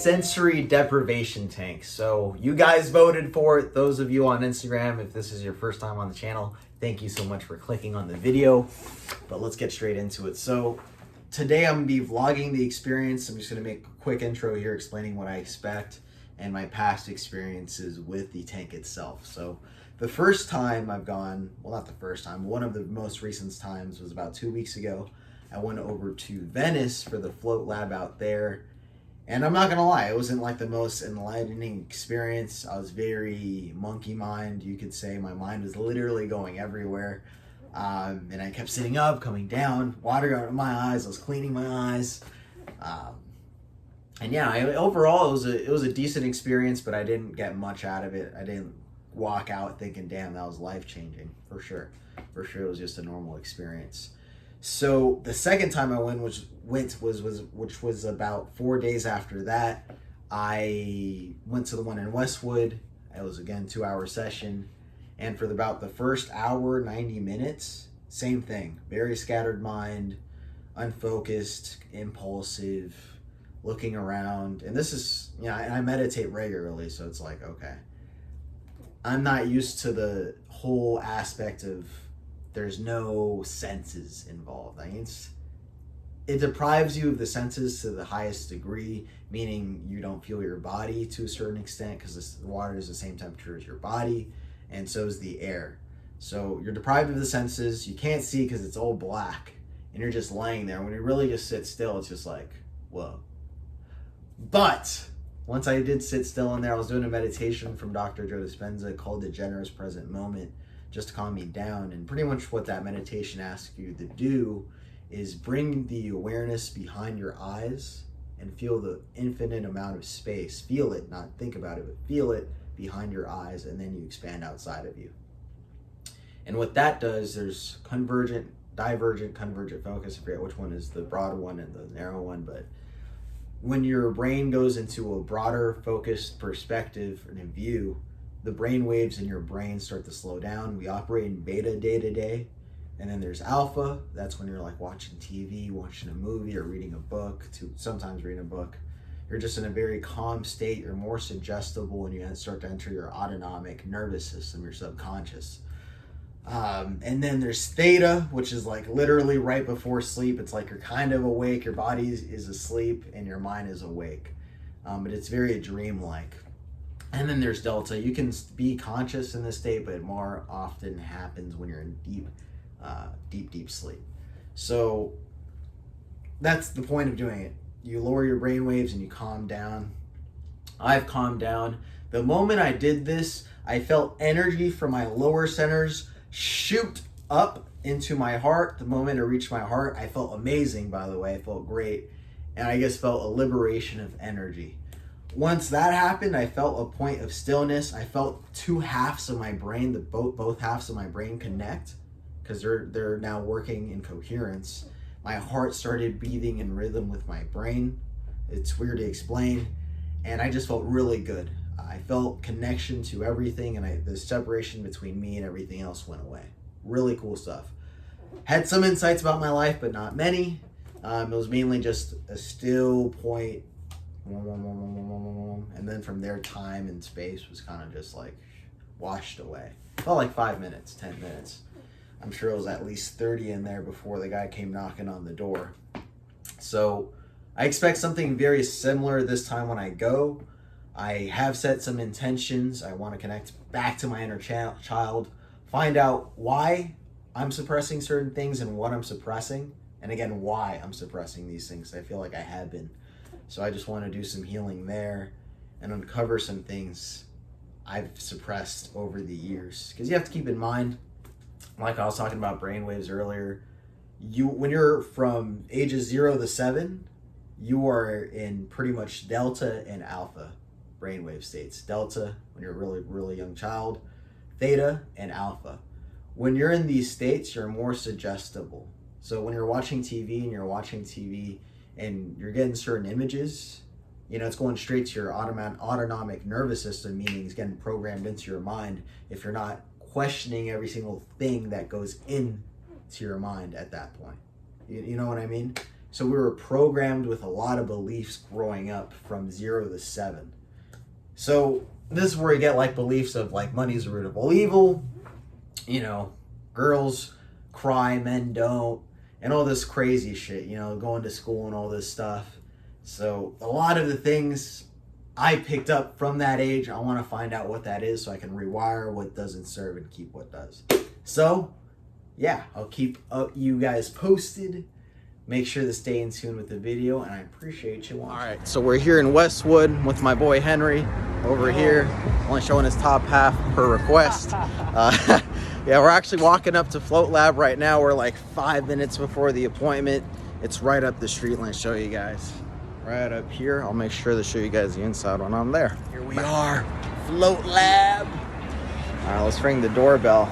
sensory deprivation tank. So you guys voted for it. Those of you on Instagram, if this is your first time on the channel, thank you so much for clicking on the video. But let's get straight into it. So today I'm going to be vlogging the experience. I'm just going to make a quick intro here explaining what I expect and my past experiences with the tank itself. So the first time I've gone, well, not the first time, one of the most recent times was about 2 weeks ago. I went over to Venice for the float lab out there. And I'm not gonna lie, it wasn't like the most enlightening experience. I was very monkey mind, you could say. My mind was literally going everywhere. And I kept sitting up, coming down, water out of my eyes. I was cleaning my eyes. And yeah, overall it was a decent experience, but I didn't get much out of it. I didn't walk out thinking, damn, that was life-changing, for sure. For sure, it was just a normal experience. So the second time I went, which was about 4 days after that, I went to the one in Westwood. It was again 2-hour session, and for about the first hour, 90 minutes, same thing. Very scattered mind, unfocused, impulsive, looking around. And this is, you know, I meditate regularly, so it's like, okay, I'm not used to the whole aspect of there's no senses involved. I mean, it deprives you of the senses to the highest degree, meaning you don't feel your body to a certain extent because the water is the same temperature as your body, and so is the air. So you're deprived of the senses. You can't see because it's all black, and you're just laying there. When you really just sit still, it's just like, whoa. But once I did sit still in there, I was doing a meditation from Dr. Joe Dispenza called the Generous Present Moment, just to calm me down. And pretty much what that meditation asks you to do is bring the awareness behind your eyes and feel the infinite amount of space. Feel it, not think about it, but feel it behind your eyes, and then you expand outside of you. And what that does, there's convergent, divergent, convergent focus. I forget which one is the broad one and the narrow one, but when your brain goes into a broader focused perspective and a view, the brain waves in your brain start to slow down. We operate in beta day to day. And then there's alpha. That's when you're like watching TV, watching a movie, or reading a book, sometimes reading a book. You're just in a very calm state. You're more suggestible, and you start to enter your autonomic nervous system, your subconscious. And then there's theta, which is like literally right before sleep. It's like you're kind of awake, your body is asleep, and your mind is awake. But it's very dreamlike. And then there's delta. You can be conscious in this state, but it more often happens when you're in deep sleep. So that's the point of doing it. You lower your brain waves and you calm down. I've calmed down. The moment I did this, I felt energy from my lower centers shoot up into my heart. The moment I reached my heart, I felt amazing, by the way. I felt great. And I just felt a liberation of energy. Once that happened, I felt a point of stillness. I felt two halves of my brain, both halves of my brain connect because they're now working in coherence. My heart started beating in rhythm with my brain. It's weird to explain. And I just felt really good. I felt connection to everything, and the separation between me and everything else went away. Really cool stuff. Had some insights about my life, but not many. It was mainly just a still point. And then from there, time and space was kind of just like washed away. Felt like 5 minutes, 10 minutes. I'm sure it was at least 30 in there before the guy came knocking on the door. So I expect something very similar this time when I go. I have set some intentions. I want to connect back to my inner child, find out why I'm suppressing certain things and what I'm suppressing. And again, why I'm suppressing these things. I feel like I have been. So I just want to do some healing there and uncover some things I've suppressed over the years. Because you have to keep in mind, like I was talking about brainwaves earlier, when you're from ages 0 to 7, you are in pretty much delta and alpha brainwave states. Delta, when you're a really, really young child, theta, and alpha. When you're in these states, you're more suggestible. So when you're watching TV and you're getting certain images, you know, it's going straight to your autonomic nervous system, meaning it's getting programmed into your mind if you're not questioning every single thing that goes into your mind at that point. You know what I mean? So we were programmed with a lot of beliefs growing up from 0 to 7. So this is where you get like beliefs of like money's the root of all evil, you know, girls cry, men don't, and all this crazy shit, you know, going to school and all this stuff. So a lot of the things I picked up from that age, I want to find out what that is so I can rewire what doesn't serve and keep what does. So yeah, I'll keep you guys posted. Make sure to stay in tune with the video, and I appreciate you watching. All right, so we're here in Westwood with my boy Henry over here, only showing his top half per request. Yeah, we're actually walking up to Float Lab right now. We're like 5 minutes before the appointment. It's right up the street. Let me show you guys. Right up here. I'll make sure to show you guys the inside when I'm there. Here we are, Float Lab. All right, let's ring the doorbell.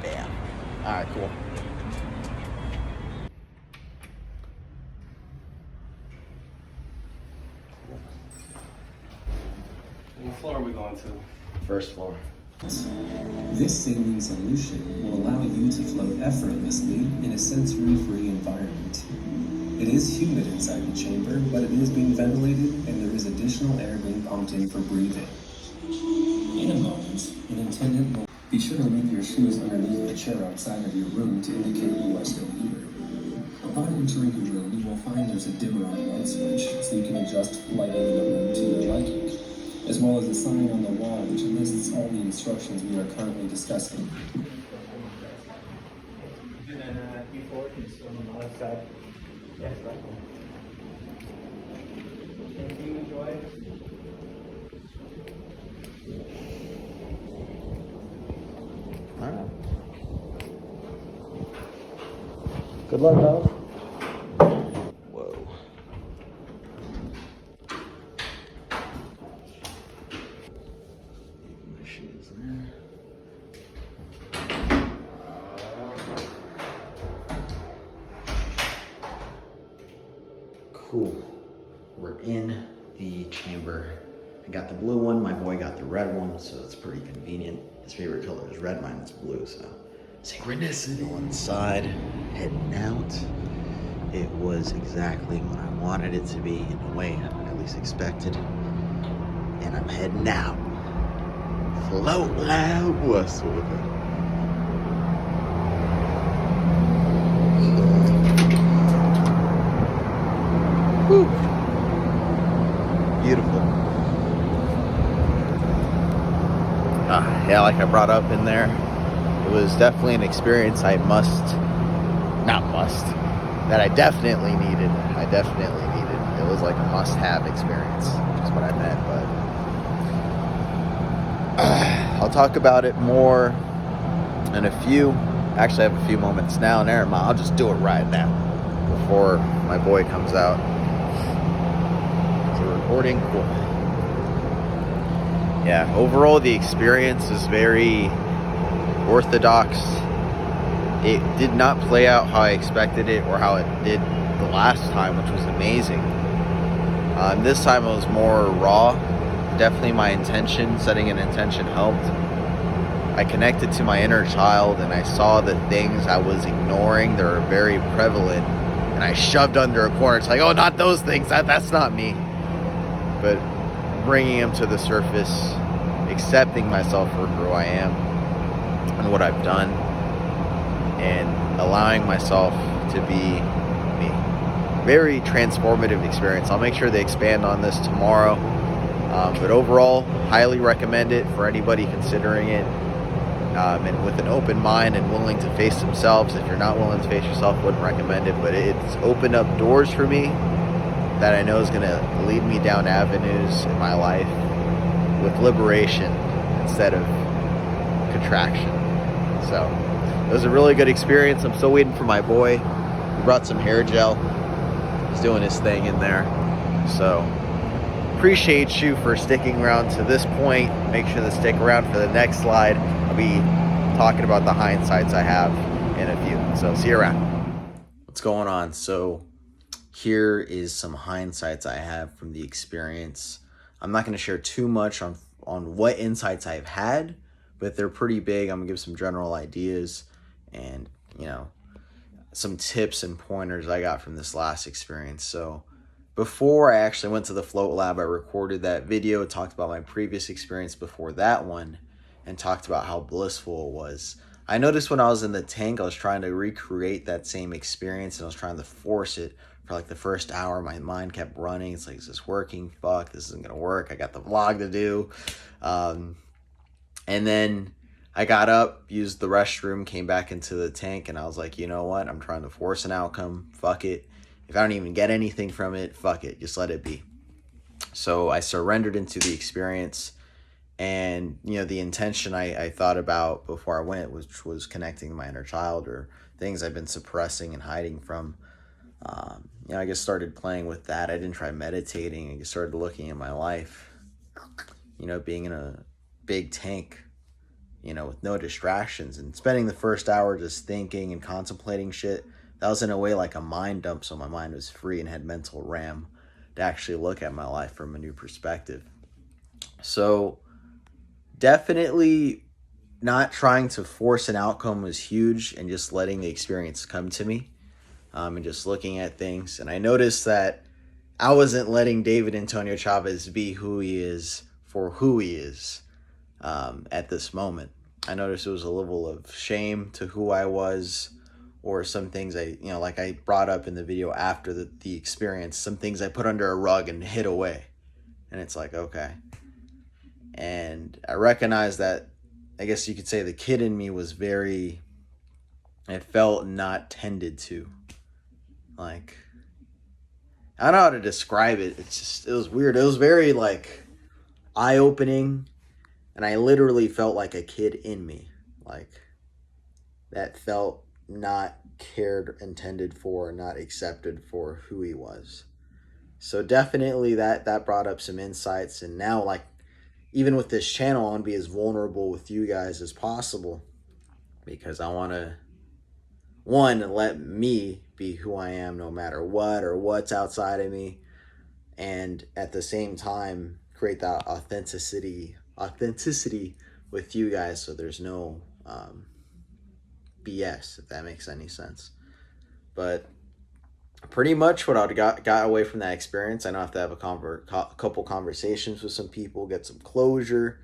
Bam. All right, cool. What floor are we going to? First floor. This saline solution will allow you to float effortlessly in a sensory-free environment. It is humid inside the chamber, but it is being ventilated and there is additional air being pumped in for breathing. In a moment, an attendant will be sure to leave your shoes underneath the chair outside of your room to indicate you are still here. Upon entering your room, you will find there's a dimmer on the light switch, so you can adjust lighting in the room to your liking, as well as a sign on the wall which lists all the instructions we are currently discussing. And then before can swim on the left side. Yes, right. Thank you, enjoy. All right. Good luck, guys. Whoa. My shoes there. Cool. We're in the chamber. I got the blue one, my boy got the red one, so it's pretty convenient. His favorite color is red, mine is blue, so synchronicity. Go inside, heading out. It was exactly what I wanted it to be, in a way I at least expected. And I'm heading out. Float Lab Westwood. Woo. Beautiful. Yeah, like I brought up in there, it was definitely an experience that I definitely needed. It was like a must-have experience, which is what I meant, but I'll talk about it more in actually I have a few moments now, and I'll just do it right now before my boy comes out. So recording, cool. Yeah, overall the experience is very orthodox. It did not play out how I expected it or how it did the last time, which was amazing. This time it was more raw. Definitely my intention, setting an intention helped. I connected to my inner child and I saw the things I was ignoring that are very prevalent, and I shoved under a corner. It's like, oh, not those things, that's not me. But bringing them to the surface, accepting myself for who I am and what I've done, and allowing myself to be me. Very transformative experience. I'll make sure they expand on this tomorrow. But overall, highly recommend it for anybody considering it, and with an open mind and willing to face themselves. If you're not willing to face yourself, wouldn't recommend it, but it's opened up doors for me that I know is going to lead me down avenues in my life with liberation instead of contraction. So it was a really good experience. I'm still waiting for my boy. He brought some hair gel. He's doing his thing in there. So appreciate you for sticking around to this point. Make sure to stick around for the next slide. I'll be talking about the hindsights I have in a few. So see you around. What's going on? So here is some hindsights I have from the experience. I'm not going to share too much on what insights I've had, but they're pretty big. I'm going to give some general ideas and, some tips and pointers I got from this last experience. So before I actually went to the float lab, I recorded that video, talked about my previous experience before that one, and talked about how blissful it was. I noticed when I was in the tank, I was trying to recreate that same experience, and I was trying to force it for like the first hour. My mind kept running. It's like, is this working? Fuck, this isn't gonna work. I got the vlog to do. And then I got up, used the restroom, came back into the tank, and I was like, you know what? I'm trying to force an outcome. Fuck it. If I don't even get anything from it, fuck it. Just let it be. So I surrendered into the experience. And, you know, the intention I thought about before I went, which was connecting to my inner child or things I've been suppressing and hiding from. You know, I just started playing with that. I didn't try meditating. I just started looking at my life, you know, being in a big tank, you know, with no distractions, and spending the first hour just thinking and contemplating shit. That was in a way like a mind dump, so my mind was free and had mental RAM to actually look at my life from a new perspective. So definitely not trying to force an outcome was huge, and just letting the experience come to me, and just looking at things. And I noticed that I wasn't letting David Antonio Chavez be who he is for who he is at this moment. I noticed it was a level of shame to who I was, or some things I, you know, like I brought up in the video after the experience, some things I put under a rug and hid away. And it's like, okay. And I recognized that, I guess you could say the kid in me was very, it felt not tended to. Like, I don't know how to describe it. It's just, it was weird. It was very like eye-opening. And I literally felt like a kid in me. Like, that felt not cared, intended for, not accepted for who he was. So definitely that brought up some insights. And now, like, even with this channel, I want to be as vulnerable with you guys as possible, because I want to, one, let me be who I am no matter what or what's outside of me, and at the same time create that authenticity with you guys, so there's no BS, if that makes any sense. But pretty much what I got away from that experience, I know I have to have a couple conversations with some people, get some closure.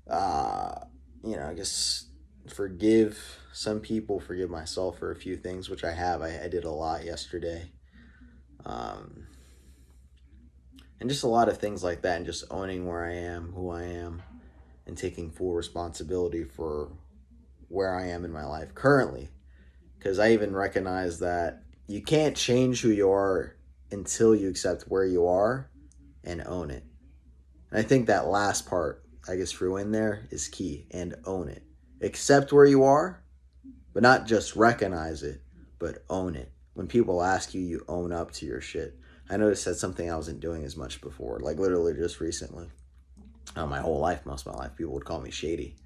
You know, I guess forgive some people, forgive myself for a few things, which I have. I did a lot yesterday. And just a lot of things like that, and just owning where I am, who I am, and taking full responsibility for where I am in my life currently. Because I even recognize that you can't change who you are until you accept where you are and own it. And I think that last part I just threw in there is key, and own it. Accept where you are, but not just recognize it, but own it. When people ask you, you own up to your shit. I noticed that's something I wasn't doing as much before, like literally just recently. My whole life, most of my life, people would call me shady.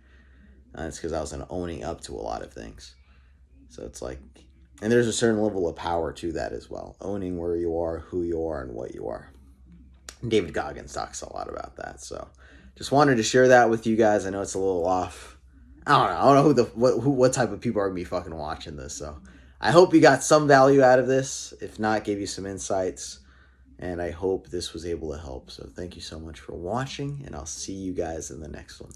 It's because I wasn't owning up to a lot of things. So it's like, and there's a certain level of power to that as well. Owning where you are, who you are, and what you are. David Goggins talks a lot about that. So just wanted to share that with you guys. I know it's a little off. I don't know what type of people are going to be fucking watching this. So I hope you got some value out of this. If not, gave you some insights. And I hope this was able to help. So thank you so much for watching, and I'll see you guys in the next one.